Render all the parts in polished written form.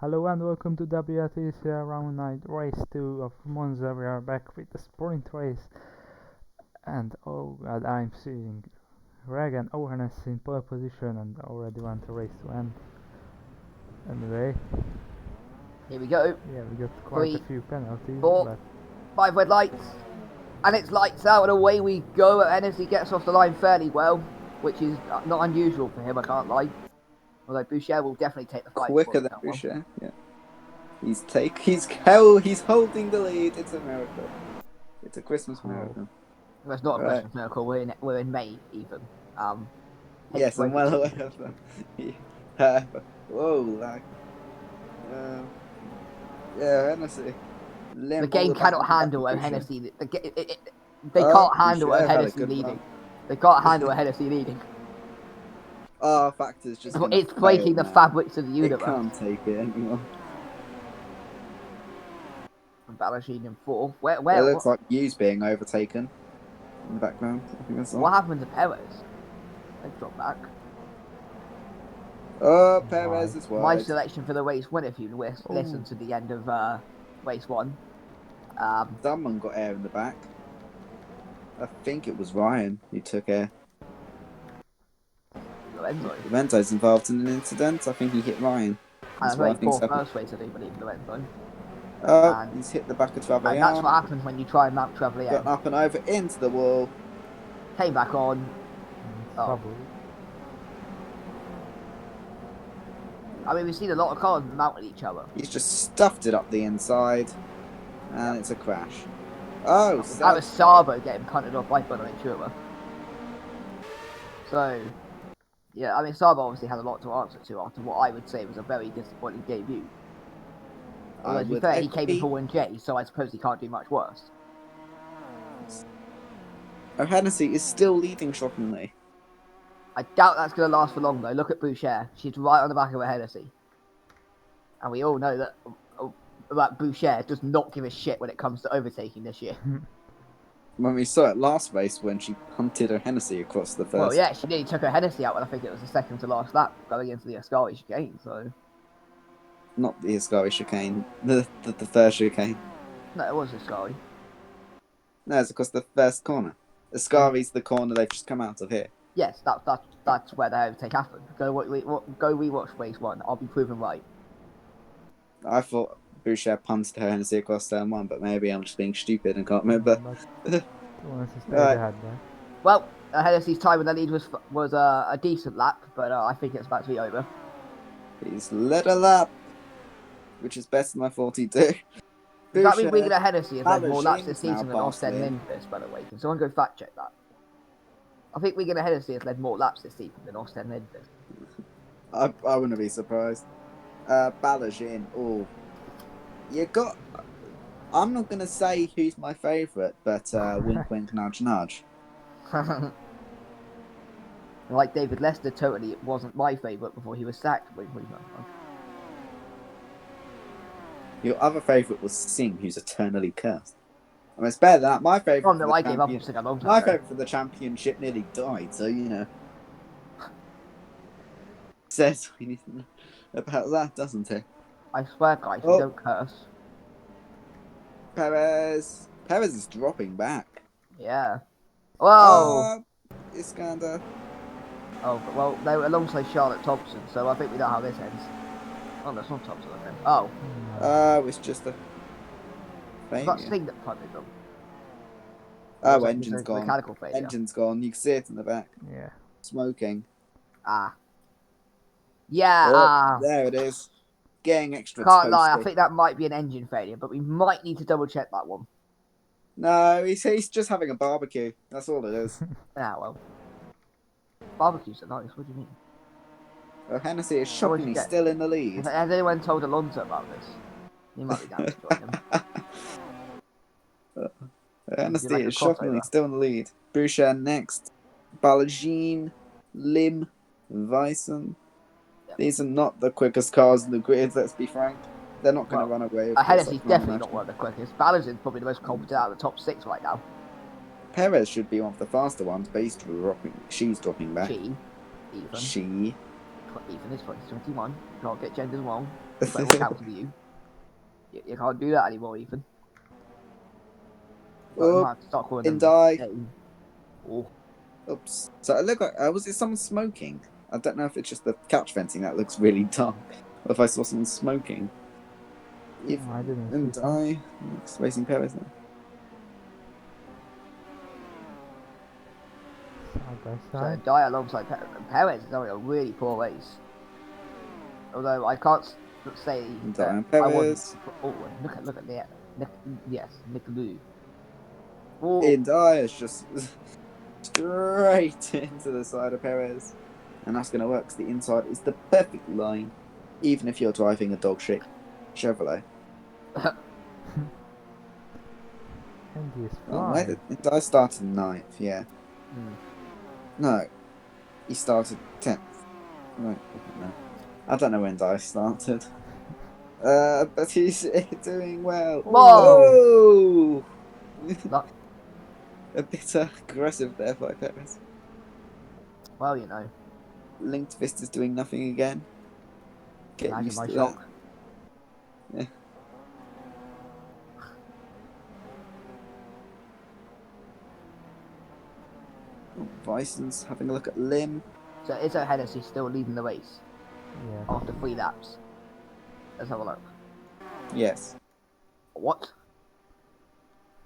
Hello and welcome to WTCL Round 9 Race 2 of Monza. We are back with the sprint race. And oh god, I'm seeing Regan Oweness in pole position and already want the race to end. Anyway, Here we go. yeah, we got quite a 3, few penalties, 4, but 5 red lights. And it's lights out and away we go. Hennessy gets off the line fairly well, which is not unusual for him, I can't lie. Although Boucher will definitely take the fight. Quicker than Boucher, yeah. He's holding the lead. It's a miracle. It's a Christmas miracle. Well, it's not a Right. Christmas miracle. We're in May even. Yes, I'm well aware of that. Whoa, like, yeah, Hennessy. The game cannot handle a Hennessy. They Oh, can't handle Boucher a had a Hennessy good leading. run. They can't handle a Hennessy leading. Oh, factors just. It's breaking the fabrics of the It universe. can't take it anymore. Balashine in 4th. It looks like Hughes being overtaken in the background. I think that's all. What happened to Perez? They dropped back. Oh, Perez is wide. My selection for the race win, if you listen to the end of race 1. Someone got air in the back. I think it was Ryan who took air. Lorenzo's involved in an incident. I think he hit Ryan. That's very poor first race, I do believe, Lorenzo. Oh, he's hit the back of Travellier. And that's what happens when you try and mount Travellier. Got up and over into the wall. Came back on. Oh. I mean, we've seen a lot of cars mounting each other. He's just stuffed it up the inside. And it's a crash. Oh, that was Sabo getting punted off by Bonaventura. So, yeah, I mean, Sabo obviously had a lot to answer to after what I would say was a very disappointing debut. Although, to be fair, he came in for 1J, so I suppose he can't do much worse. Oh, Hennessy is still leading shockingly. I doubt that's going to last for long, though. Look at Boucher. She's right on the back of her Hennessy. And we all know that Boucher does not give a shit when it comes to overtaking this year. When we saw it last race when she punted her Hennessy across the first. Well, yeah, she nearly took her Hennessy out when I think it was the second to last lap going into the Ascari chicane, so... Not the Ascari chicane, the first chicane. No, it was Ascari. No, it's across the first corner. Ascari's the corner they've just come out of here. Yes, that's where the overtake happened. Go rewatch race 1. I'll be proven right. I thought Boucher punted her Hennessy across turn 1, but maybe I'm just being stupid and can't remember. Right. Well, Hennessy's time in the lead was a decent lap, but I think it's about to be over. He's led a lap, which is better than I thought he'd do. Does that mean Wigan Hennessy has led more laps this season than Austin Lindquist, by the way? Can someone go fact check that? I think Wigan Hennessy has led more laps this season than Austin Lindquist. I wouldn't be surprised. Balajin, oh. You got... I'm not going to say who's my favourite, but wink wink nudge nudge. Like David Lester, totally it wasn't my favourite before he was sacked. Wink wink nudge nudge. Your other favourite was Singh, who's eternally cursed. I mean, it's better than that. My favourite. Oh no, I gave up on Singh a long time ago. My favourite for the championship nearly died, so you know. Says anything about that, doesn't it? I swear, guys, you don't curse. Perez is dropping back. Yeah. Whoa. Iskander. Oh, well, they were alongside Charlotte Thompson, so I think we know how this ends. Oh, that's not Thompson, I think. Oh. It's just a... It's that thing that punted them. Oh, like engine's gone. Mechanical failure. Engine's gone. You can see it in the back. Yeah. Smoking. Yeah, there it is. Getting extra Can't toasty. lie, I think that might be an engine failure, but we might need to double check that one. No, he's just having a barbecue. That's all it is. Well. Barbecues are nice, what do you mean? Well, Hennessy is shockingly still in the lead. Has anyone told Alonso about this? He might be down to join him. Hennessy is shockingly still in the lead. Boucher next. Balajin, Lim, Vyson. Yep. These are not the quickest cars in the grid, let's be frank. They're not going to run away. Hennessy's definitely not one of the quickest. Balajin's probably the most competent out of the top 6 right now. Perez should be one of the faster ones, but she's dropping back. She. Ethan, it's 2021. You can't get genders wrong. But it will count for you. You can't do that anymore, Ethan. So you Oh, might have to start calling in them. die. Oh. Oops. So it looked like was it someone smoking? I don't know if it's just the couch fencing that looks really dark, or if I saw someone smoking. If I didn't and see some. die. Next racing Perez now. Side by So side. die alongside Perez is only a really poor race. Although I can't say Die that and I wasn't. Perez. Oh, look at that. Yes, Nick Lou. Oh, In die is just straight into the side of Perez. And that's going to work because the inside is the perfect line, even if you're driving a dog shit Chevrolet. Andy is Oh, where flying. did I started ninth? Yeah. hmm. No, he started 10th. Right, no. I don't know when Dice started. But he's doing well. Whoa! Oh! Not, A bit aggressive there by Perez. well, you know, Linked Vista's doing nothing again. Get imagine used my to shock. that. Yeah. Oh, Bison's having a look at Lim. So is Hennessy still leading the race Yeah. after 3 laps? Let's have a look. Yes. What?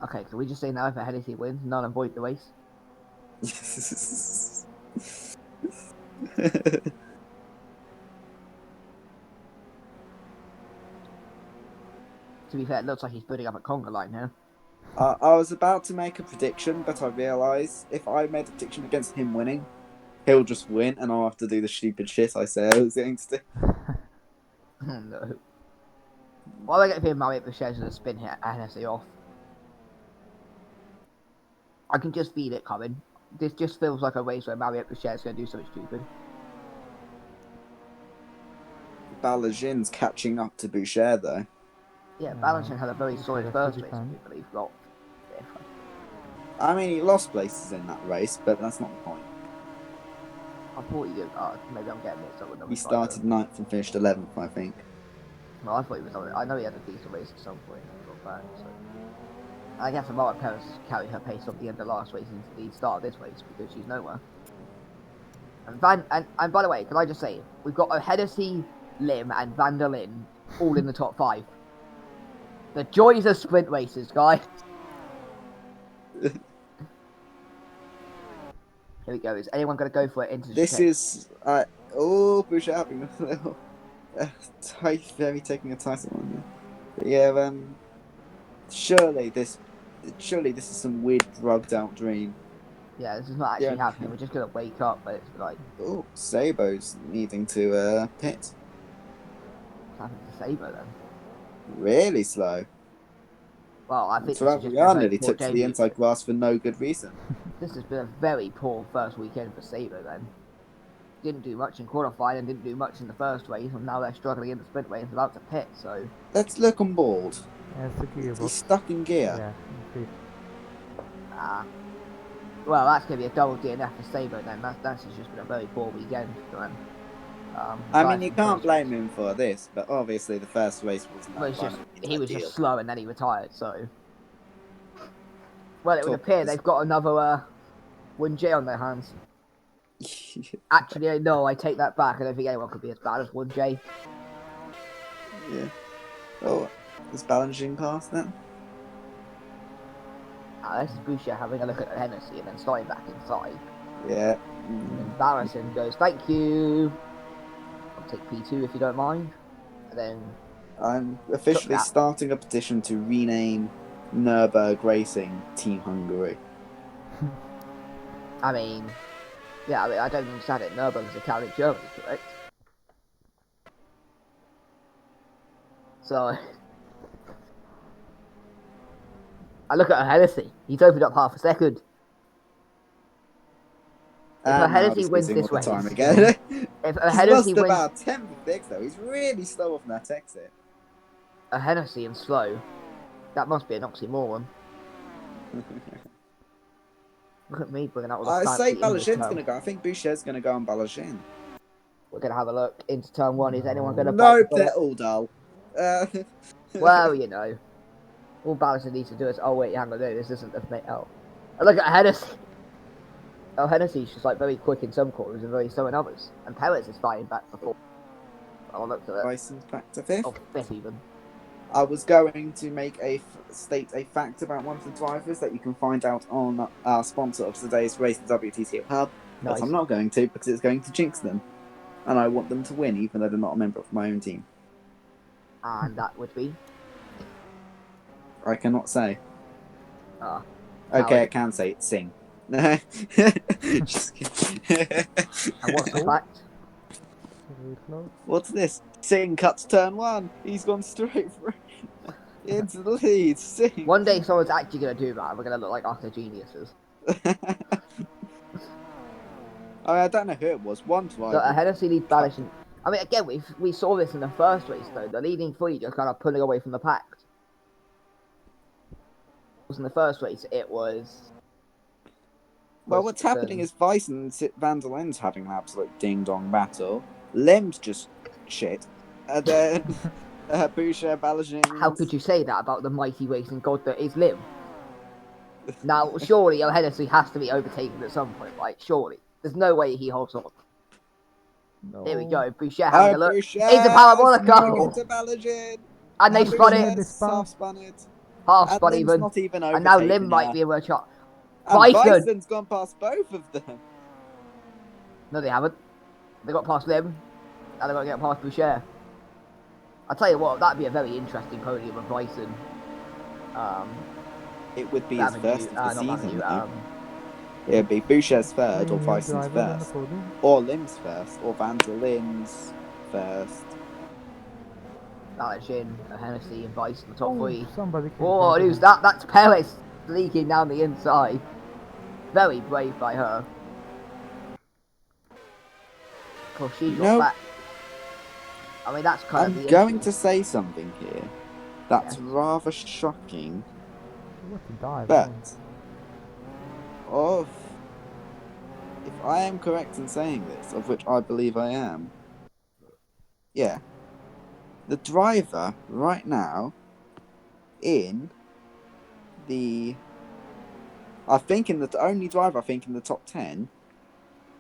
Okay, can we just say now if Hennessy wins, none avoid the race? To be fair, it looks like he's building up a conga line here. I was about to make a prediction, but I realised if I made a prediction against him winning, he'll just win, and I'll have to do the stupid shit I said I was going to do. No. Why am I getting Mario for shares with a spin here Hennessy off? I can just feel it coming. This just feels like a race where Mario Boucher is going to do something stupid. Balagin's catching up to Boucher, though. Yeah, Valentin had a very solid Boucher first to race, defend. I believe. Got fifth. I mean, he lost places in that race, but that's not the point. I thought he did. Maybe I'm getting mixed up with He number 5. started 9th and finished 11th, I think. Well, I thought he was on it. I know he had a decent race at some point. Got back, so. I guess Amara Perez carried her pace off the end of last race into the start of this race because she's nowhere. And by the way, can I just say, we've got Hennessy, Lim, and Van der Linde all in the top 5. The joys of sprint races, guys. Here we go. Is anyone going to go for it into the This chicane? is... Boucher having a little... very taking a title on there. But yeah, surely this is some weird drugged out dream. Yeah, this is not actually happening. We're just going to wake up, but it's like... Oh, Sabo's needing to pit. What's happened to Sabre then? Really slow. Well, I think So this has just been a very nearly poor took to the debut. inside grass for no good reason. This has been a very poor first weekend for Sabre then. Didn't do much in qualifying and didn't do much in the first race, and now they're struggling in the sprint race and about to pit, so... Let's look on board. Yeah, it's the gearbox. He's stuck in gear. Yeah, fifth. Well, that's going to be a double DNF for Sabre then. That's just been a very poor weekend for them. I mean, you can't blame him for this, but obviously the first race wasn't he was just slow and then he retired, so... Well, it would Talk appear this- they've got another 1J on their hands. Actually, no, I take that back. I don't think anyone could be as bad as 1J. Yeah. Oh, is Balancing past then? This is Boucher having a look at Hennessy and then starting back inside. Yeah. And then Barrison goes, thank you. I'll take P2 if you don't mind. And then... I'm officially starting a petition to rename Nürburg Racing Team Hungary. I mean... Yeah, I don't understand it. Nürburgring is a town in Germany, correct? So... I look at Hennessy. He's opened up half a second. If Hennessy wins this race... Time again. If He's Hennessy lost wins... about 10 fix though. He's really slow off that exit. A Hennessy and slow. That must be an oxymoron. Look at me bringing out all the I fancy say English Balagin's terms. going to go. I think Boucher's going to go on Balagin. We're going to have a look into turn 1. Is anyone going to bite Nope, the they're bullet? all dull. Well, you know. All Ballison needs to do is... Oh, wait, hang on. No, this isn't the... Oh. And look at Hennessy. Oh, Hennessy's just, like, very quick in some corners and very slow in others. And Perez is fighting back for 4th. I looked at it. Bison's back to 5th. Oh, 5th even. I was going to make state a fact about one of the drivers that you can find out on our sponsor of today's race, the WTCL Hub, Nice. but I'm not going to because it's going to jinx them, and I want them to win even though they're not a member of my own team. And that would be... I cannot say. Ah. Okay, I can say it. Sing. Just kidding. And what's the fact? What's this? Sing cuts turn 1. He's gone straight through into the lead. Sing. One day someone's actually going to do that. We're going to look like utter geniuses. I don't know who it was. One driver. So Hennessy leads Ballison. I mean, again, we saw this in the first race, though. The leading 3 just kind of pulling away from the pack. In the first race, it was... Well, what's happening is Vice and Van der Len's having an absolute ding-dong battle. Lem's just shit. And then Boucher, Ballagin... How could you say that about the mighty racing god that is Lim? Now, surely Hennessy has to be overtaken at some point, right? Surely. There's no way he holds on. No. Here we go. Boucher having a look. Boucher, Into Parabolica! into Ballagin. And they spun it. Half spun it. Half And spun Lim's even. not even And now overtaken Lim might yet. be able to shot. And Bison! Bison's gone past both of them. No, they haven't. They got past Lim. Now they're going to get past Boucher. I'll tell you what, that'd be a very interesting podium of Bison. It would be his first of the season, Matthew, though. It'd be Boucher's third, or Bison's first. Or Lim's first, or Van der Lin's first. Ballagin, Hennessy, and Bison, the top 3. Somebody Oh, who's that? That's Perez sneaking down the inside. Very brave by her. Of course, she got back. I mean, that's kind of the I'm going issue. to say something here. That's Yes. rather shocking. What a dive, But, man. if I am correct in saying this, of which I believe I am, yeah, the driver right now in the, the only driver I think in the top 10,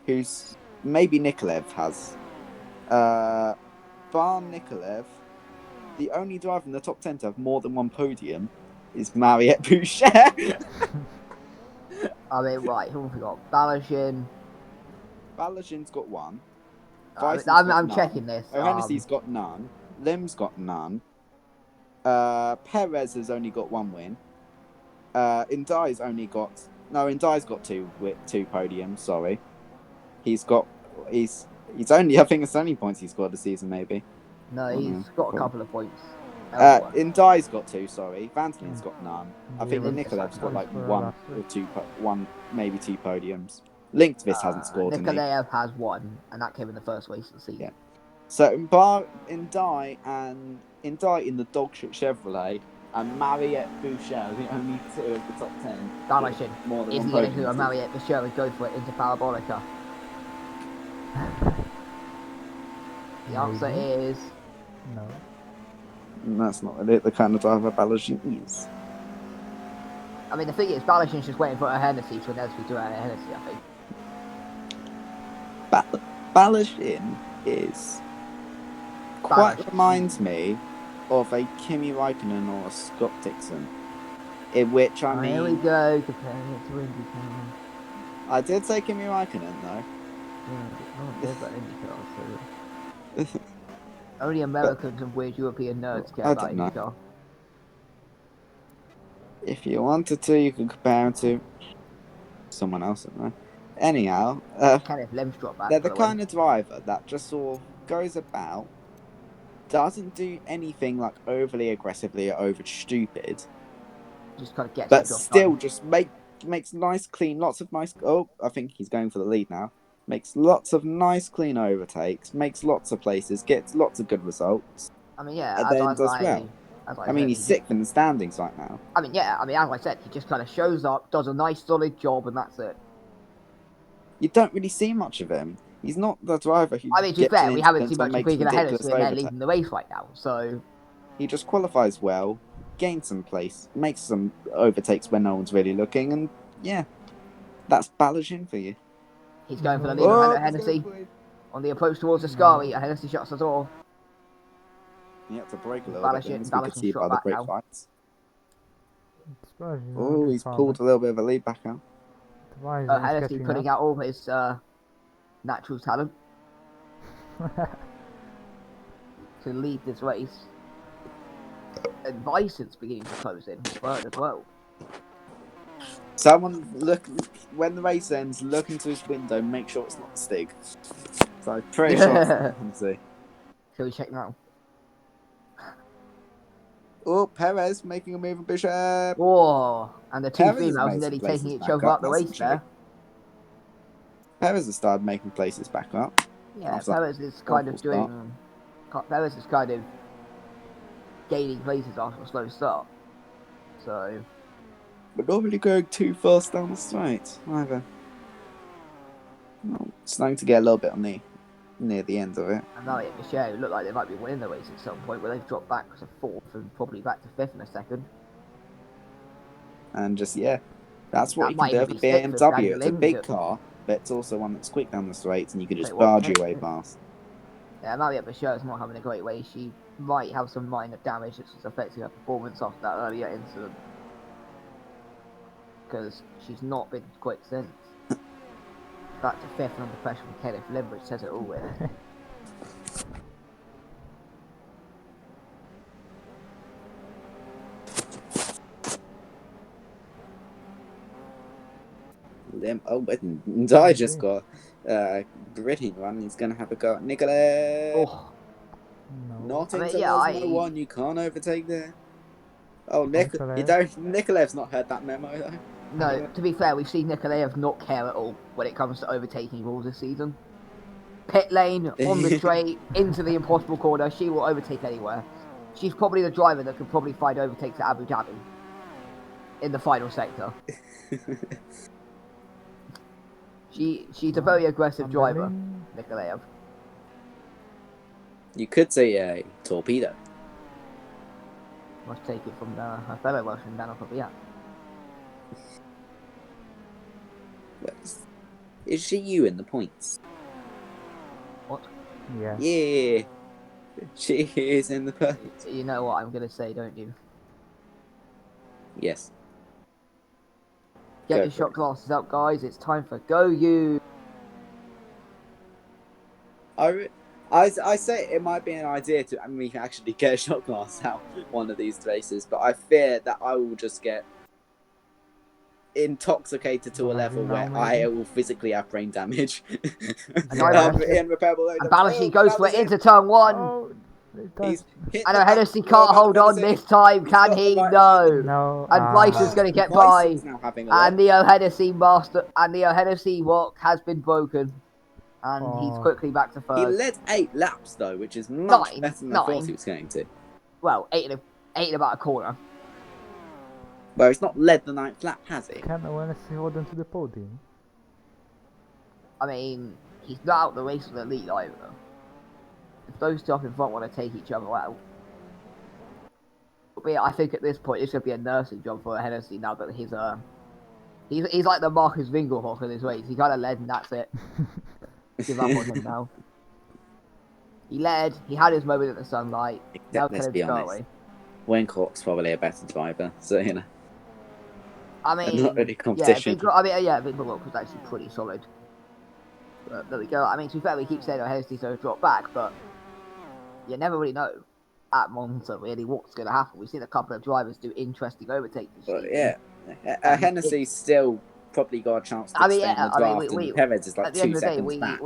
who's maybe Nikolaev has, bar Nikolaev, the only driver in the top 10 to have more than one podium is Mariette Boucher. I mean, right, who have we got? Ballagin. Ballagin's got 1. I'm checking this. Hennessy's got none. Lim's got none. Perez has only got 1 win. Indai's got two podiums, sorry. He's only, I think it's only points he's scored this season, maybe. No, he's got a couple of points. Indai's got 2, sorry. Vantelin's got none. I think Yeah, Nikolaev's got like for 1 last or week. 2, maybe 2 podiums. Linktvist hasn't scored any. Nikolaev has 1, and that came in the first race of the season. Yeah. So Indai in the dogshit Chevrolet and Mariette Boucher are the only 2 of the top 10. Ballagin. More than Is he one going to do a podium. Mariette Boucher and go for it into Parabolica? The answer Maybe. is... No. And that's not really the kind of driver Ballagin is. I mean, the thing is, Ballagin's just waiting for a Hennessy to inevitably do a Hennessy, I think. Ballagin is quite Ballagin. reminds me of a Kimi Raikkonen or a Scott Dixon. In which I Here we mean, go, comparing it to IndyCar. I did say Kimi Raikkonen though. Only Americans and weird European nerds care I about don't know. IndyCar. If you wanted to, you could compare him to someone else, I don't know. Anyhow, Kenneth Lem's dropped back. they're for the the win. kind of driver that just sort of goes about, doesn't do anything like overly aggressively or over stupid, Just kind of gets but the job still done. just makes nice, clean, lots of nice. Oh, I think he's going for the lead now. Makes lots of nice, clean overtakes, makes lots of places, gets lots of good results. I mean, yeah, and then does well. I mean, he's 6th in the standings right now. I mean, yeah, as I said, he just kind of shows up, does a nice solid job, and that's it. You don't really see much of him. He's not the driver who I mean, to be gets fair, in we haven't seen incidents or much of makes Quick and Hennessy, ridiculous and they're overtakes. leading the race right now. So He just qualifies well, gains some place, makes some overtakes when no one's really looking, and yeah, that's Balajin for you. he's going for the lead behind Hennessy on the approach towards the Scari. Hennessy shuts the door. He had to brake a little bit, then, as we could see shot by the back brake now. lights. Oh, he's pulled a little bit of a lead back out. Hennessy putting out all his natural talent to lead this race. And Bison's beginning to close in third as well. Someone look when the race ends, look into his window, make sure it's not Stig. So I'm pretty sure it's not Hennessy. Shall we check now? Oh, Perez making a move on Bishop. Oh, and the two females nearly taking each other up the race there. Perez has started making places back up. Yeah, Perez is kind of doing. Perez is kind of gaining places after a slow start. So. But not really going too fast down the straight either. Well, starting to get a little bit on the near the end of it. And now Michelle look like they might be winning the race at some point, where they've dropped back to fourth and probably back to fifth in a second. And just that's what you can do with a BMW. It's a big car, but it's also one that's quick down the straights, and you can just barge your way past. Yeah, Maria Michelle's not having a great race. She might have some minor damage that's affecting her performance after that earlier incident. Because she's not been quick since. Back to fifth under pressure from Kenneth Limbrick says it all really. But Dye just got a gritty run. He's going to have a go at Nikolaev. Oh. No. Not into no one. You can't overtake there. Oh, Nikolaev's not heard that memo though. No, to be fair, we've seen Nikolaev not care at all when it comes to overtaking rules this season. Pit lane, on the straight, into the impossible corner, she will overtake anywhere. She's probably the driver that could probably find overtakes at Abu Dhabi. In the final sector. She's a very aggressive driver, Nikolaev. You could say a torpedo. Must take it from her fellow Russian, Dana Popiat. Is she you in the points? What? Yeah. Yeah. She is in the points. You know what I'm going to say, don't you? Yes. Get your shot glasses out, guys. It's time for Go You. I say it might be an idea to we can actually get a shot glass out one of these races, but I fear that I will just get intoxicated to a level where I will physically have brain damage. And Balashi goes for it into turn one. Oh, I know Hennessy can't hold on this time, can he? No. No. And Bison's going to get by. And Neo Hennessy rock has been broken. And he's quickly back to third. He led 8 laps though, which is much better than I thought he was going to. Well, 8 in about a corner. Well, he's not led the 9th lap, has he? Can Hennessy hold on to the podium? I mean, he's not out the race with the lead either. If those two up in front want to take each other out. But yeah, I think at this point, it's going to be a nursing job for Hennessy now that he's like the Marcus Winkelhoff in his race. He kind of led and that's it. Give up on him now. He led, he had his moment in the sunlight. Now let's be honest. Winkelhoff's probably a better driver, so you know. I mean, not really competition. Big Rock was actually pretty solid. But there we go. I mean, to be fair, we keep saying Hennessy's going to drop back, but you never really know at Monza really what's going to happen. We've seen a couple of drivers do interesting overtakes. Well, yeah, Hennessy's still probably got a chance to stay in the draft, and Perez is like 2 seconds back.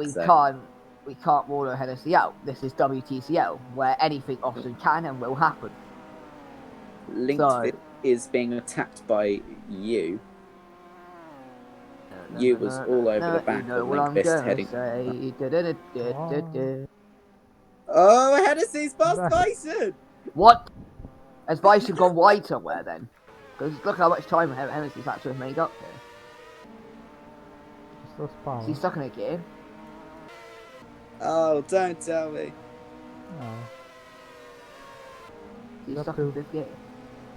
We can't rule Hennessy out. This is WTCL, where anything often can and will happen. Linked is being attacked by you. You was all over the back of Linkvist heading. Oh, Hennessy's past Bison! What? Has Bison gone wide somewhere then? Because look how much time Hennessy's had to have made up here. Is he stuck in a gear? Oh, don't tell me. He's Up stuck to in fifth gear.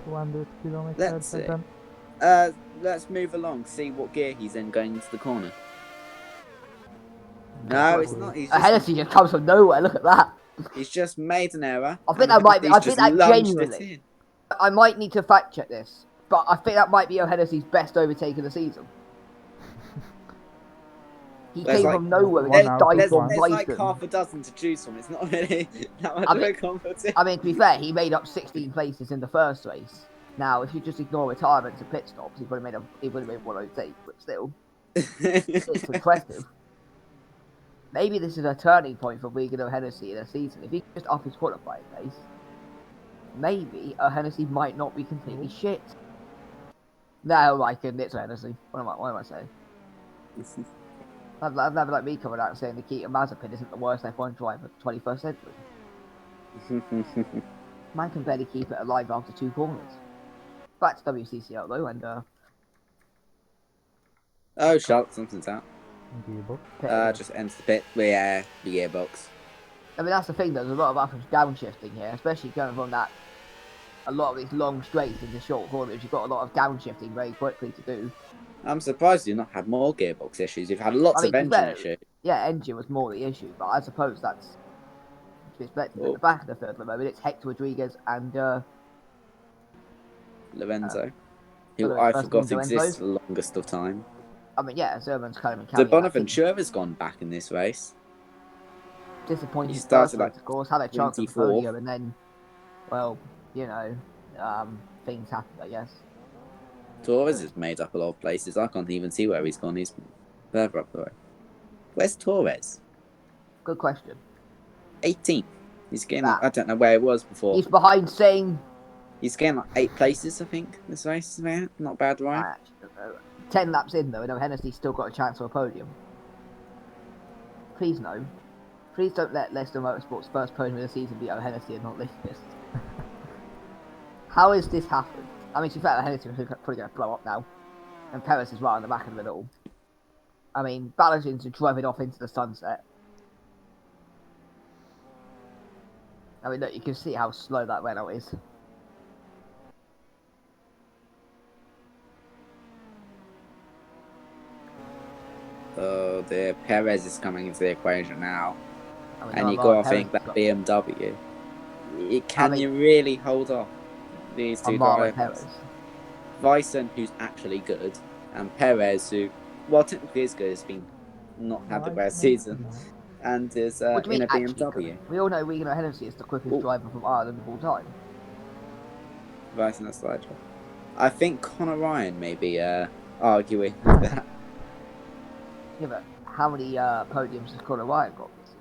200 kilometers Let's and see. then Let's move along. See what gear he's in going into the corner. that's No, it's weird. not. Hennessy just comes from nowhere. Look at that. He's just made an error. I think and that might be. Hennessy's I think just that lunged it genuinely. in. I might need to fact check this, but I think that might be Hennessy's best overtake of the season. He There's came like- from nowhere and One just out died of from one. There's like Bison. half a dozen to choose from. It's not really that much I of mean- a competition. I mean, to be fair, he made up 16 places in the first race. Now, if you just ignore retirements and pit stops, he would have made 108. But still, it's impressive. Maybe this is a turning point for Regan O'Hennessy in a season. If he can just up his qualifying pace, maybe O'Hennessy might not be completely shit. No, I can. It's O'Hennessy. What am I saying? I'd never like me coming out and saying Nikita Mazepin isn't the worst F1 driver of the 21st century. Man can barely keep it alive after 2 corners. Back to WTCL though, and Oh, sharp, something's out. Gearbox. Just enter the pit. Yeah, the gearbox. I mean, that's the thing. There's a lot of up and downshifting here, especially going from that. A lot of these long straights into short corners, you've got a lot of downshifting very quickly to do. I'm surprised you've not had more gearbox issues. You've had lots of engine issues. Yeah, engine was more the issue, but I suppose that's to be expected. At the back of the third at the moment, it's Hector Rodriguez and Lorenzo, who I forgot exists for the longest of time. I mean, yeah, Zerman's kind of The Bonaventura's gone back in this race. Disappointing. He started like, of course, had a chance at the 24th. podium, and then, well, you know, things happened, I guess. Torres has made up a lot of places. I can't even see where he's gone. He's further up the road. Where's Torres? Good question. 18th. He's getting like, I don't know where it was before. He's behind Singh. He's getting like 8 places, I think, this race. Not bad, right? 10 laps in, though, and Hennessy's still got a chance for a podium. Please no. Please don't let Leicester Motorsport's first podium of the season be O'Hennessy and not Lithgow. How has this happened? I mean, to be fair, O'Hennessy is probably going to blow up now. And Perez is right on the back of it all. I mean, Balagin's drove it off into the sunset. I mean, look, you can see how slow that Renault is. Oh dear, Perez is coming into the equation now. I mean, and you got to think that BMW. Can you really hold off these two drivers? Bison, who's actually good, and Perez, who, well, technically is good, has been not had the best season, and is in a BMW. We all know Regan O'Hennessy is the quickest driver from Ireland of all time. Bison, that's slide. I think Conor Ryan may be arguing with that. Yeah, but how many podiums has Conor Ryan got this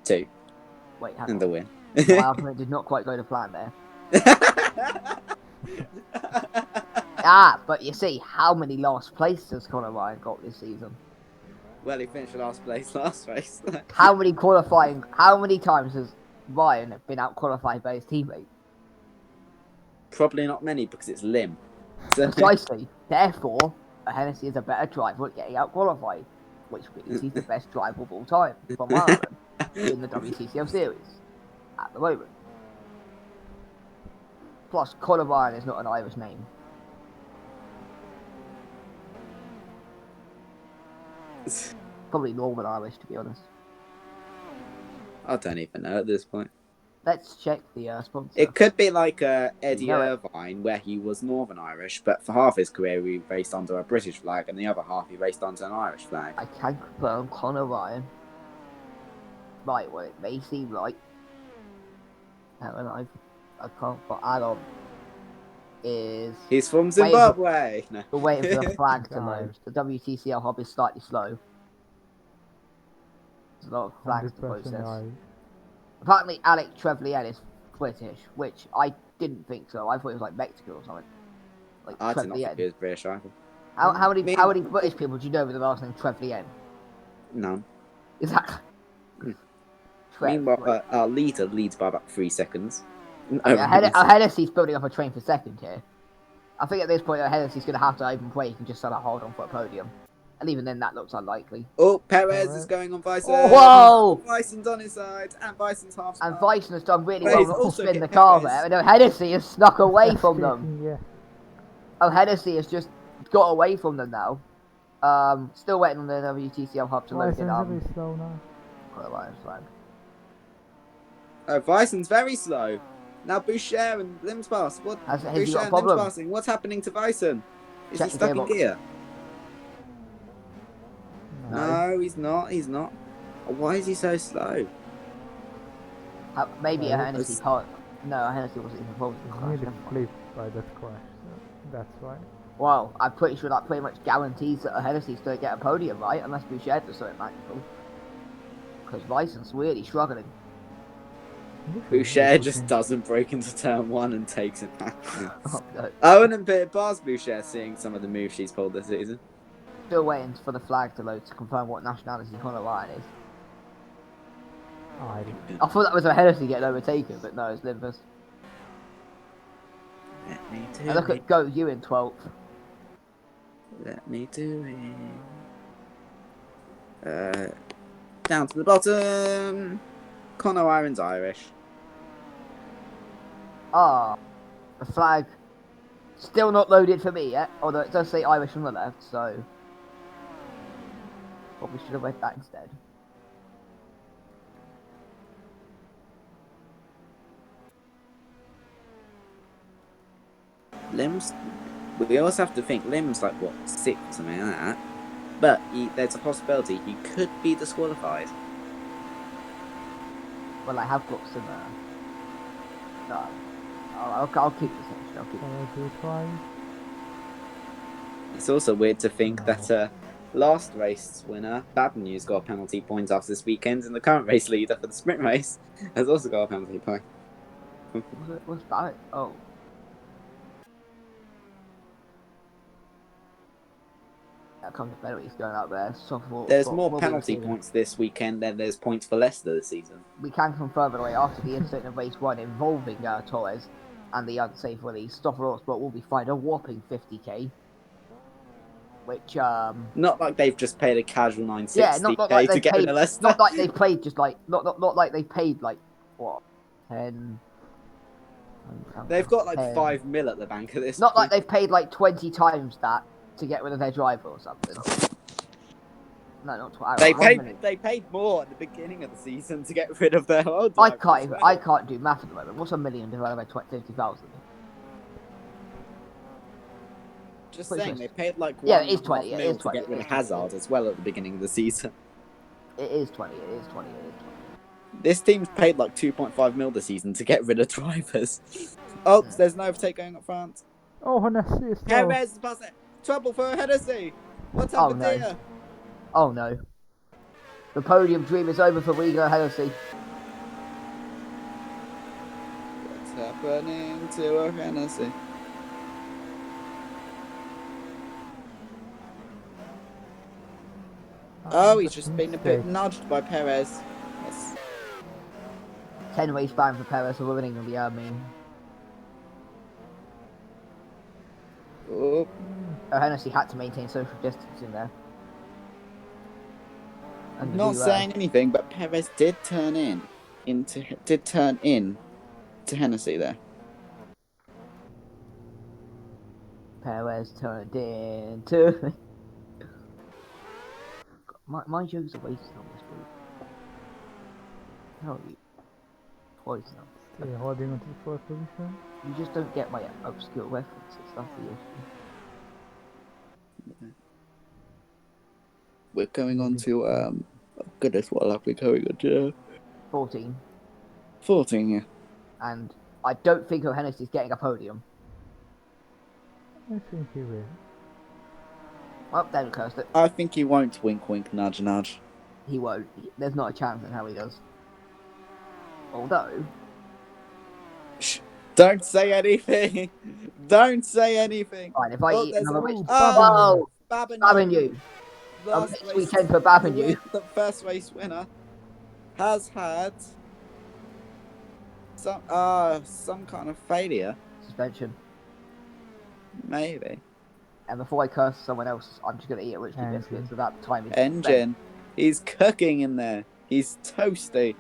Two. season? Wait, and the win. My argument did not quite go to plan there. But you see, how many last places has Conor Ryan got this season? Well, he finished last place last race. How many times has Ryan been out qualified by his teammate? Probably not many, because it's Lim. Precisely. Therefore, Hennessy is a better driver at getting out qualified, which means he's the best driver of all time from Ireland in the WTCL series at the moment. Plus, Conor Ryan is not an Irish name. Probably Northern Irish, to be honest. I don't even know at this point. Let's check the sponsor. It could be like Eddie Irvine, where he was Northern Irish, but for half his career he raced under a British flag, and the other half he raced under an Irish flag. I can confirm Conor Ryan. Right, well, it may seem like... I can't, but Adam is... He's from Zimbabwe! We're waiting for the flag to load. The WTCL hub is slightly slow. There's a lot of flags to process. Apparently, Alec Trevelyan is British, which I didn't think so. I thought it was like Mexico or something. Like I did not think he was British either. How many British people do you know with the last name Trevelyan? None. Exactly. Meanwhile, our leader leads by about 3 seconds. Hennessy's building up a train for second here. I think at this point, Hennessy's going to have to open break and just sort of hold on for a podium. And even then, that looks unlikely. Oh, Perez is going on Bison. Whoa! Bison's on his side, and Bison's half And smart. Bison has done really But well he's not to also spin the hit car Perez. there. And Hennessy has snuck away from them. Escaping, yeah. Oh, Hennessy has just got away from them now. Still waiting on the WTCL hub to load in. Bison's a bit slow now. Flag. Oh, Bison's very slow. Now Boucher and Lim's pass. What? Has he Boucher got a and Lim's problem? passing. What's happening to Bison? Is Check he the stuck in gearbox. gear? No. No, he's not. He's not. Why is he so slow? Maybe a Well, Hennessy can't. No, a Hennessy wasn't even involved in the crash. Nearly never mind. flipped by that crash, so that's why. Well, I'm pretty sure that pretty much guarantees that a Hennessy's going to get a podium, right? Unless Boucher does something magical. Because Bison's really struggling. Boucher just doesn't break into turn 1 and takes it back. Oh, no. I wouldn't be past Boucher seeing some of the moves she's pulled this season. Still waiting for the flag to load to confirm what nationality Conor Ryan is. I thought that was a Hennessy getting overtaken, but no, it's Limbus. Let me do And look it. at Go You in 12th. Let me do it. Down to the bottom. Conor Ryan's Irish. Ah, the flag still not loaded for me yet, although it does say Irish on the left, so probably should have read that instead. Lim's. We also have to think Lim's like what 6 or something like that. But there's a possibility he could be disqualified. Well, I have got some. No, I'll keep this section. I'll keep it. It's also weird to think that last race winner, Babineau's got a penalty point after this weekend, and the current race leader for the sprint race has also got a penalty point. What's that? Oh. That comes to penalties going out there. There's more penalty points this weekend than there's points for Leicester this season. We can confirm, by the way, after the incident of race 1 involving Torres and the unsafe release, Stoffel Autosport will be fined a whopping 50k. Which, Not like they've just paid a casual 960k yeah, not like to get rid of Leicester. Not like they've played just like, not like they paid like, what, 10... They've got like 10. 5 mil at the bank of this. Not like they've paid like 20 times that to get rid of their driver or something. No, not 20. They paid more at the beginning of the season to get rid of their old driver. I can't do math at the moment. What's $1 million divided by 50,000? Just saying, they paid like yeah, it is 20. $1.5 It mil is to 20. get rid of Hazard as well at the beginning of the season. It is 20. It is 20. It is 20. This team's paid like 2.5 mil this season to get rid of drivers. Oh, there's an overtake going up front. Oh, Hennessy is slow. Perez is passing. Trouble for Hennessy. What's happened here? Oh no. The podium dream is over for Rigo Hennessy. What's happening to a Hennessy? Oh, he's just been a bit nudged by Perez. Yes. 10 race ban for Perez for winning the mean. Oh. Hennessy had to maintain social distance in there. I'm not saying anything, but Perez did turn in to Hennessy there. Perez turned into. My jokes are wasted on this group. How are you? Poison them. Still holding on to the 4th position. You just don't get my obscure references, that's the issue. We're going on to, oh goodness, what are we going on to? 14. 14, yeah. And I don't think O'Hennessy's getting a podium. I think he will. Well, David cursed it. I think he won't. Wink, wink, nudge, nudge. He won't. There's not a chance in how he does. Although... Shh. Don't say anything! Don't say anything! Fine, if I eat another race... Oh! Babineau! Next weekend for Babineau. The first race winner has had some kind of failure. Suspension. Maybe. And before I curse someone else, I'm just going to eat a rich biscuit so that time is Engine. spent. He's cooking in there. He's toasty.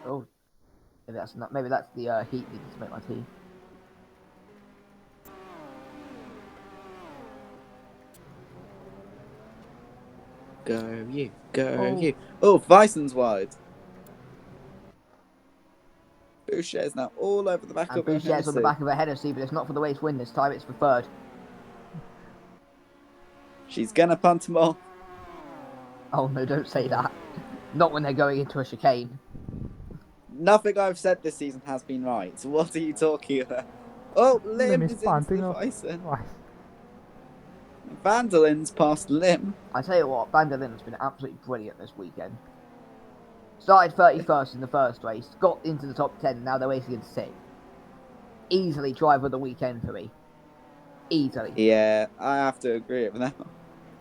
Oh, maybe that's the heat needed to make my tea. Go you, go you. Oh, Weisson's wide. Boucher's now all over the back of her. Boucher's on the back of her Hennessy, but it's not for the race win this time, it's for third. She's gonna punt him off. Oh no, don't say that. Not when they're going into a chicane. Nothing I've said this season has been right. What are you talking about? Oh, Lim is into the Weisson. Vanderlin's past Lim. I tell you what, Vanderlin's been absolutely brilliant this weekend. Started 31st in the first race, got into the top 10, now they're racing in 6th. Easily driver of the weekend for me. Easily. Yeah, I have to agree with that.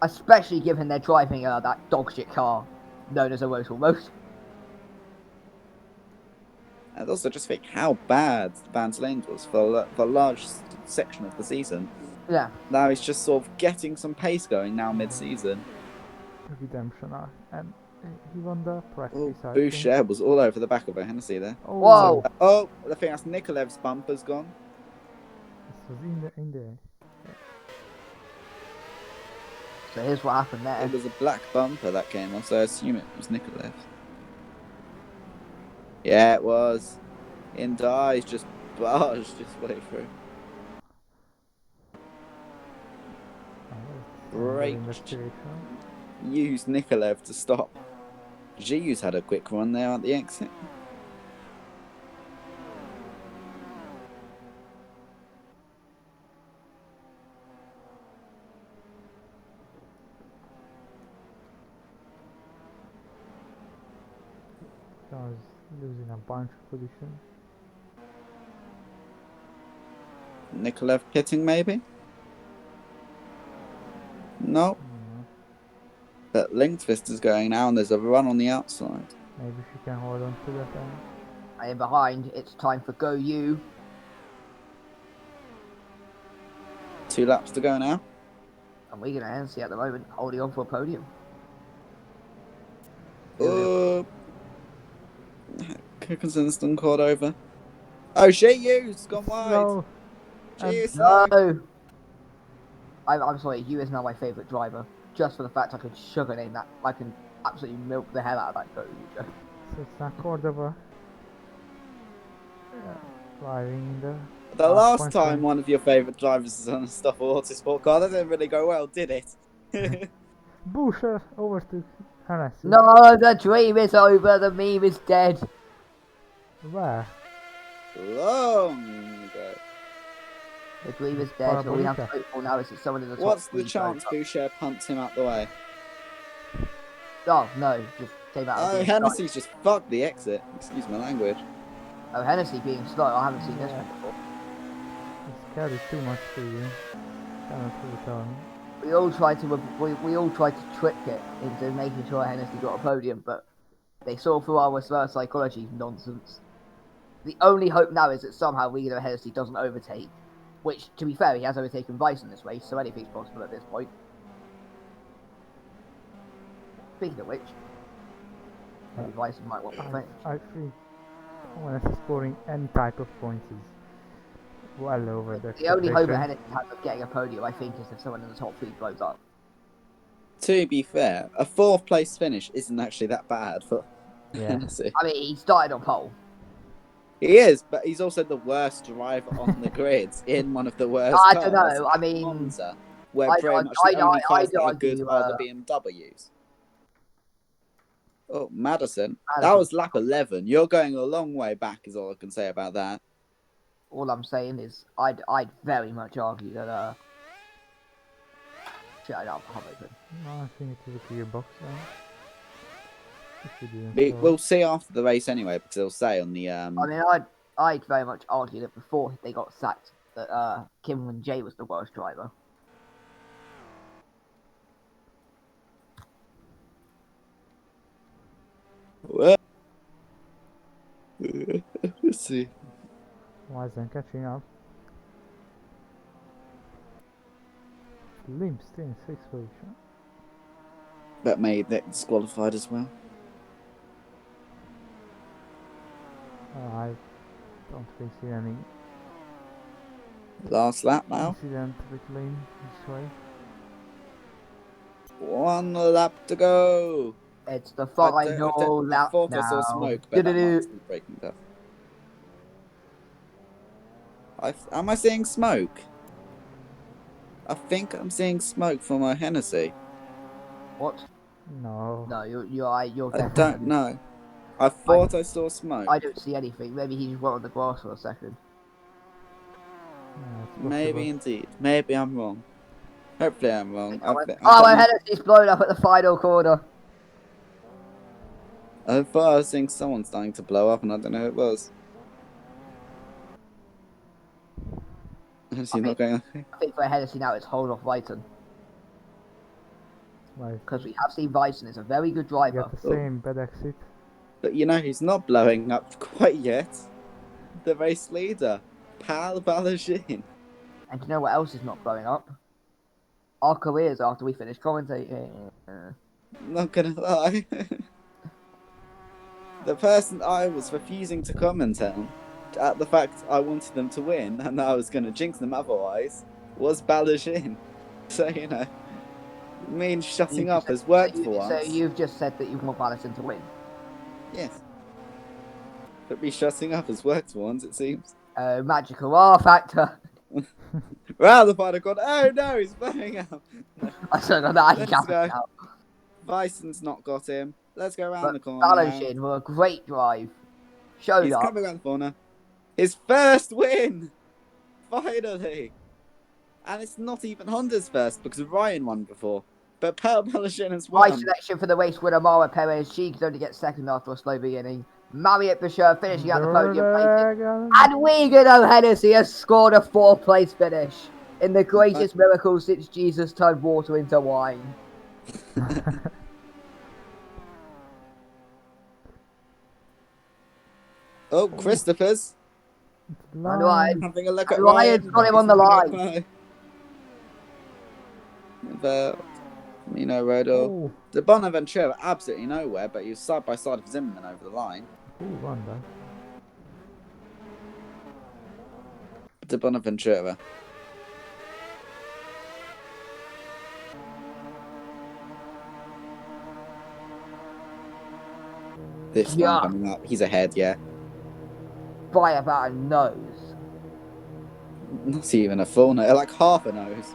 Especially given they're driving that dog shit car known as a Rotal Road. And also just think how bad Vanderlin was for a large section of the season. Yeah. Now he's just sort of getting some pace going now mid-season. Redemption arc, and he won the practice. Boucher was all over the back of a Hennessy there. Oh. Whoa! Oh, I think that's Nikolev's bumper's gone. This was in there. So here's what happened there. It was a black bumper that came off, so I assume it was Nikolev's. Yeah, it was. In dies, just barged his way through. Great. Use Nikolev to stop. Zhiyu's had a quick run there at the exit. I was losing a bunch of position. Nikolev pitting maybe? No. But Lindqvist is going now and there's a run on the outside. Maybe she can hold on to that end. I am behind. It's time for go you. 2 laps to go now. And we're going to Hennessy at the moment, holding on for a podium. Kickerson's done caught over. Oh, Zhiyu's gone wide. No. No. I'm sorry, you is now my favourite driver. Just for the fact I can sugar name that. I can absolutely milk the hell out of that go. So it's not Cordova. Driving in the last time one of your favourite drivers is on a Stuff Autosport car, that didn't really go well, did it? Boucher overtook Hennessy. No, the dream is over, the meme is dead. Where? Long ago. The dream is dead. All we have to hope for now is that someone in the top. What's the chance Boucher punts him out the way? Oh, no, just came out of the Hennessy's just fucked the exit. Excuse my language. Oh, Hennessy being slow, I haven't seen this one before. This car is too much for you. We all tried to trick it into making sure Hennessy got a podium, but they saw through our reverse psychology nonsense. The only hope now is that somehow Regan Hennessy doesn't overtake, which, to be fair, he has overtaken Vice in this race, so anything's possible at this point. Speaking of which, maybe Vice might want to finish. I think when it's scoring any type of points is well over the only hope that Hennessy has of getting a podium, I think, is if someone in the top 3 blows up. To be fair, a 4th place finish isn't actually that bad for Hennessy. I mean, he started on pole. He is, but he's also the worst driver on the grids in one of the worst cars. I don't know, I mean... Monza, where pretty much the only cars that are good are the BMWs. Oh, Madison. That was lap 11. You're going a long way back is all I can say about that. All I'm saying is, I'd very much argue that, shit, I don't have open. No, I think it was a gearbox We'll see after the race anyway, because it'll say on the... I mean, I'd very much argue that before they got sacked, that Kim and Jay was the worst driver. Well, let's see. Why isn't catching up? Lim still in 6th position. That made it disqualified as well. I don't really see any Last lap now. incident with Lim this way. 1 lap to go. It's the final lap I thought now. I saw smoke, but that might be breaking stuff. Am I seeing smoke? I think I'm seeing smoke from my Hennessy. What? No. No, you're I definitely. don't know. I thought I saw smoke. I don't see anything. Maybe he just went on the grass for a second. Yeah, it's Maybe possible. indeed. Maybe I'm wrong. Hopefully I'm wrong. My Hennessy's blown up at the final corner. I thought I was seeing someone starting to blow up, and I don't know who it was. Is he not going okay? I think for Hennessy now it's hold off Wyton. Like, Because we have seen Wyton is a very good driver. got the same bad exit. But you know who's not blowing up quite yet? The race leader, Pal Balajin. And you know what else is not blowing up? Our careers after we finish commentating. Not gonna lie. The person I was refusing to comment on, at the fact I wanted them to win and I was gonna jinx them otherwise, was Balajin. So, you know, me shutting up has worked for once. So you've just said that you want Balajin to win? Yes. But me shutting up has worked for once, it seems. Magical R factor. Well, the final corner. Oh no, he's blowing up. No. I don't know that. Let's go. Bison's not got him. Let's go around the corner. Balajin with a great drive. He's coming around the corner. His first win! Finally! And it's not even Honda's first because Ryan won before. But Pal Balajin has won. My selection for the race winner, Mara Perez. She could only get second after a slow beginning. Marriott Bashir finishing out the podium. And Wigan Hennessy has scored a 4th place finish in the greatest miracle since Jesus turned water into wine. Oh, Christopher's. And Ryan, having a look at Ryan's got him on the line. Rodo. The Bonaventura absolutely nowhere, but he was side by side with Zimmerman over the line. Wonder. The Bonaventura. This one coming up. He's ahead, yeah. By about a nose. Not even a full nose, like half a nose.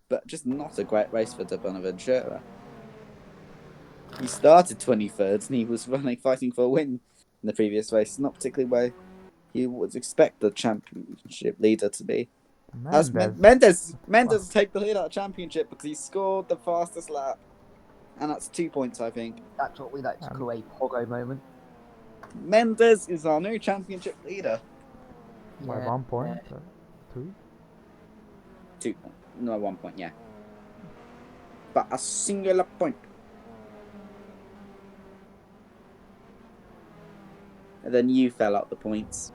But just not a great race for De Bonaventura. He started 23rd and he was fighting for a win in the previous race. Not particularly where you would expect the championship leader to be. Mendes will take the lead out of the championship because he scored the fastest lap. And that's 2 points, I think. That's what we like to call a pogo moment. Mendes is our new championship leader. By 1 point? 2? 2 points. No, 1 point, yeah. But a singular point. And then you fell out the points.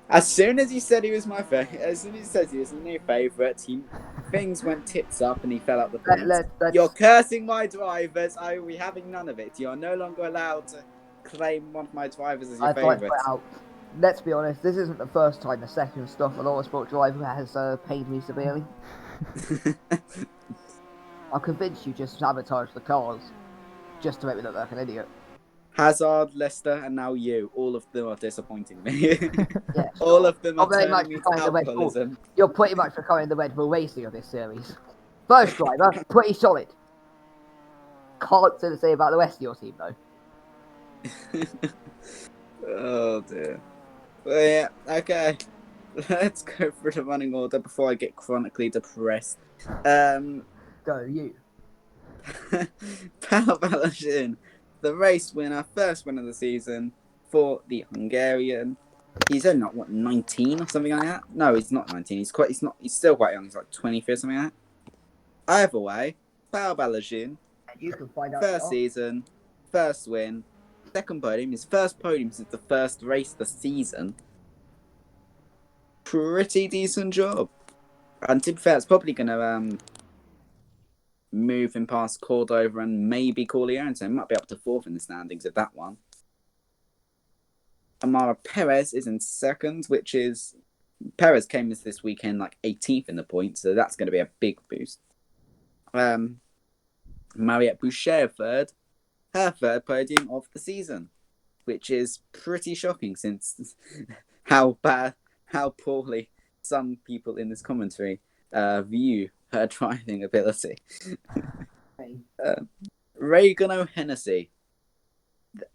As soon as he said he was my favorite, as soon as he said he was the new favourite, things went tits up and he fell out the points. You're cursing my drivers. I will be having none of it. You are no longer allowed to claim one of my drivers as your favourite. Let's be honest, this isn't the first time the second stuff an Autosport driver has pained me severely. I'm convinced you just sabotaged the cars just to make me look like an idiot. Hazard, Leicester, and now you. All of them are disappointing me. Yes, all of them are turning me to alcoholism. You're pretty much becoming the Red Bull Racing of this series. First driver, pretty solid. Can't say the same about the rest of your team, though. Oh, dear. Well, yeah, okay. Let's go through the running order before I get chronically depressed. Go, you. Pal Balajin, the race winner, first win of the season for the Hungarian. He's only not, what, 19 or something like that? No, he's not 19. He's still quite young. He's like 23 or something like that. Either way, Pal Balajin, You can find out first season, first win, second podium, his first podium since the first race of the season. pretty decent job. And to be fair, it's probably going to move him past Cordova and maybe Corleone, so he might be up to 4th in the standings of that one. Amara Perez is in 2nd, which is... Perez came this weekend like 18th in the points, so that's going to be a big boost. Mariette Boucher 3rd, her 3rd podium of the season, which is pretty shocking since how poorly some people in this commentary view her driving ability. Reagan O'Hennessy.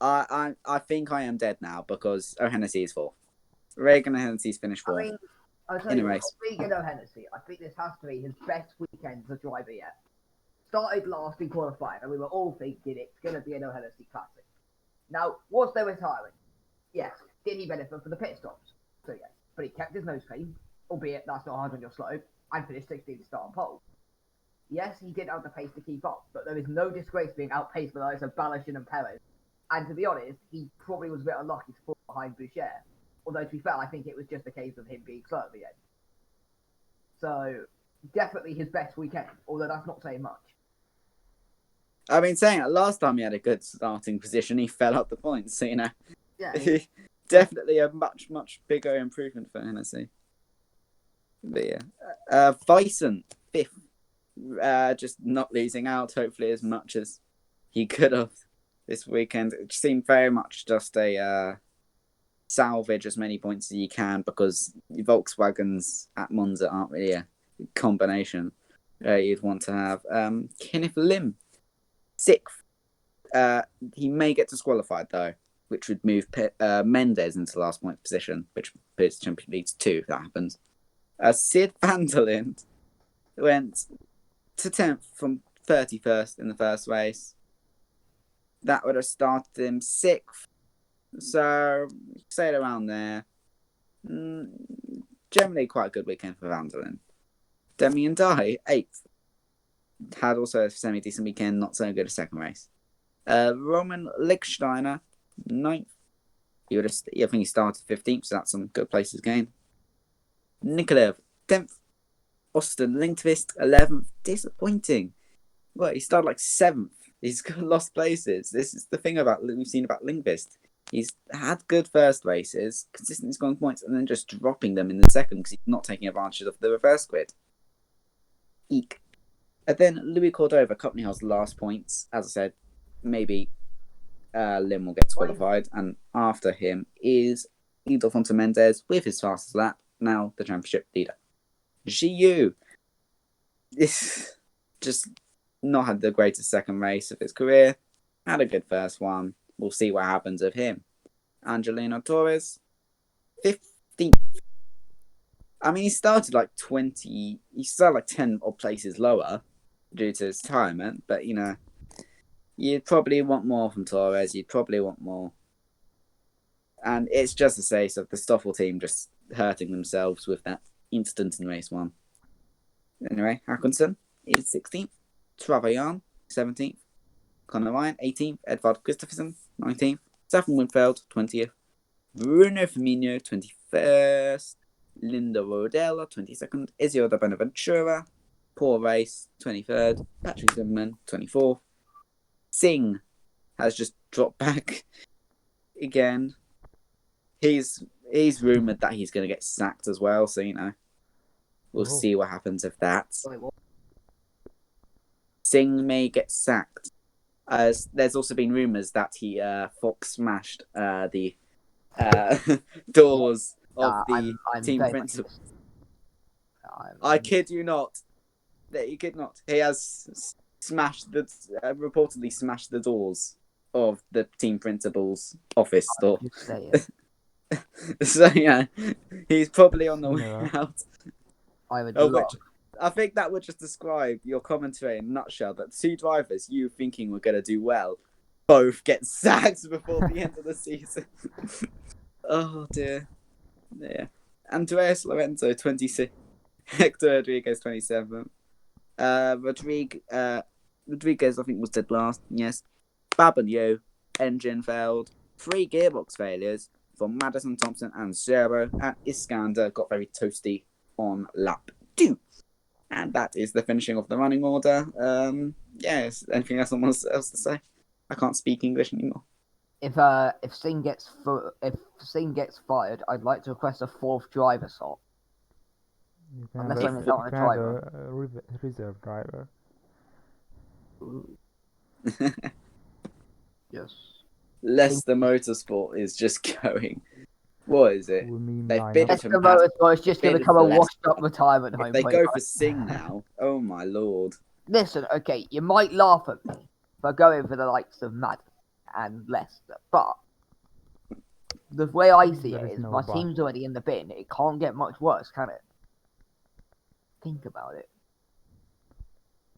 I think I am dead now because O'Hennessy is 4th. Reagan O'Hennessy's finished 4th. In a race. Reagan O'Hennessy, I think this has to be his best weekend as a driver yet. Started last in qualifying, and we were all thinking it's going to be an O'Hennessy classic. Now, was there retiring? Yes. Did he benefit from the pit stops? So yes. But he kept his nose clean, albeit that's not hard on your slope, and finished 16th to start on pole. Yes, he did have the pace to keep up, but there is no disgrace being outpaced by those of Balashin and Perez. And to be honest, he probably was a bit unlucky to fall behind Boucher. Although, to be fair, I think it was just a case of him being slow at the end. So, definitely his best weekend, although that's not saying much. I've been saying that last time he had a good starting position, he fell out the points, so, Yeah. Definitely a much, much bigger improvement for Hennessy. But yeah. Bison, 5th. Just not losing out, hopefully, as much as he could have this weekend. It seemed very much just a salvage as many points as you can because Volkswagens at Monza aren't really a combination you'd want to have. Kenneth Lim, 6th. He may get disqualified though, which would move Mendes into last point position, which puts Champion League 2 if that happens. Sid van der Linde went to 10th from 31st in the first race. That would have started him 6th. So, say it around there. Generally quite a good weekend for van der Linde. Demian Dye, 8th. Had also a semi-decent weekend, not so good a second race. Roman Lichtsteiner, 9th. I think he started 15th, so that's some good places gained. Nikolaev, 10th. Austin Lindqvist, 11th. Disappointing. Well, he started like 7th. He's lost places. This is the thing we've seen about Lindqvist. He's had good first races, consistently scoring points, and then just dropping them in the second because he's not taking advantage of the reverse grid. Eek. And then Louis Cordova, Company House last points. As I said, maybe Lim will get disqualified, and after him is Ildefonso Mendes with his fastest lap, now the championship leader. Giu. This just not had the greatest second race of his career. Had a good first one. We'll see what happens with him. Angelino Torres, 15th. I mean, he started like 10 odd places lower due to his retirement, but you'd probably want more from Torres. You'd probably want more. And it's just a case of the Stoffel team just hurting themselves with that incident in race 1. Anyway, Håkansson is 16th. Travayan, 17th. Conor Ryan, 18th. Edvard Christophersen, 19th. Stefan Winfeld, 20th. Bruno Firmino, 21st. Linda Rodella, 22nd. Isidora Bonaventura, poor race, 23rd. Patrick Zimmerman, 24th. Singh has just dropped back again. He's rumoured that he's going to get sacked as well, so, we'll see what happens with that. Singh may get sacked. There's also been rumours that he Fox smashed the doors of the team principal. I kid you not. You kid not. He has reportedly smashed the doors of the team principal's office door. So yeah, he's probably on the way out. I think that would just describe your commentary in a nutshell, that 2 drivers you thinking were going to do well both get sacked before the end of the season. Oh dear. Yeah. Andreas Lorenzo, 26. Hector Rodriguez, 27. Rodriguez, I think, was dead last. Yes. Babinho, engine failed. 3 gearbox failures. for Madison, Thompson, and Zero, and Iskander got very toasty on lap 2. And that is the finishing of the running order. Yes, anything else else to say? I can't speak English anymore. If Singh gets fired, I'd like to request a 4th driver slot. You can Unless have I'm not a driver. a reserve driver. Yes. Leicester Motorsport is just going. What is it? Full meme They've lineup. bidded Leicester Motorsport is just going to bidded become for a Leicester. washed-up retirement home. If they go for Singh now, oh my lord. Listen, okay, you might laugh at me for going for the likes of Madden and Leicester, but the way I see There it is is no my but. team's already in the bin. It can't get much worse, can it? Think about it.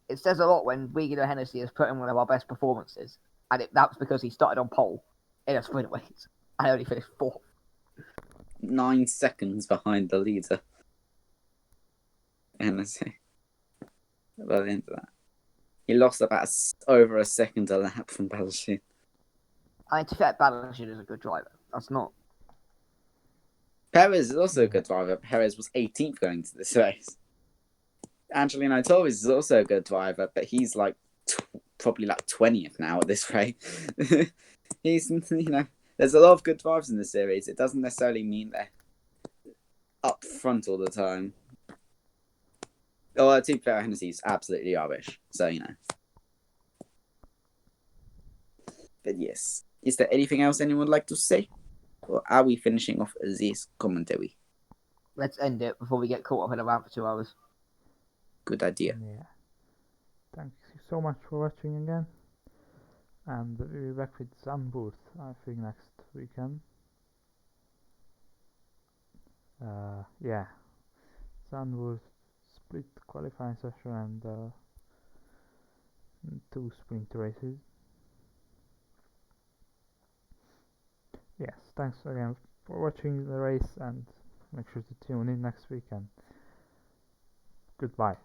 It says a lot when Wigan Hennessy has put in one of our best performances, and that's because he started on pole in a sprint race and only finished 4th. 9 seconds behind the leader. Hennessy. By the end of that. He lost about over a second a lap from Balashine. I mean, to be fair, Balashine is a good driver. That's not. Perez is also a good driver. Perez was 18th going to this race. Angelino Torres is also a good driver, but he's like probably like 20th now at this rate. He's, there's a lot of good drivers in the series. It doesn't necessarily mean they're up front all the time. Oh, to be fair, Hennessy's absolutely rubbish. So, But yes. Is there anything else anyone would like to say? Or are we finishing off this commentary? Let's end it before we get caught up in a rant for 2 hours. Good idea. Yeah. Thank you so much for watching again. And we'll be back with Zandvoort, I think, next weekend. Yeah. Zandvoort split qualifying session and 2 sprint races. Yes, thanks again for watching the race, and make sure to tune in next weekend. Goodbye.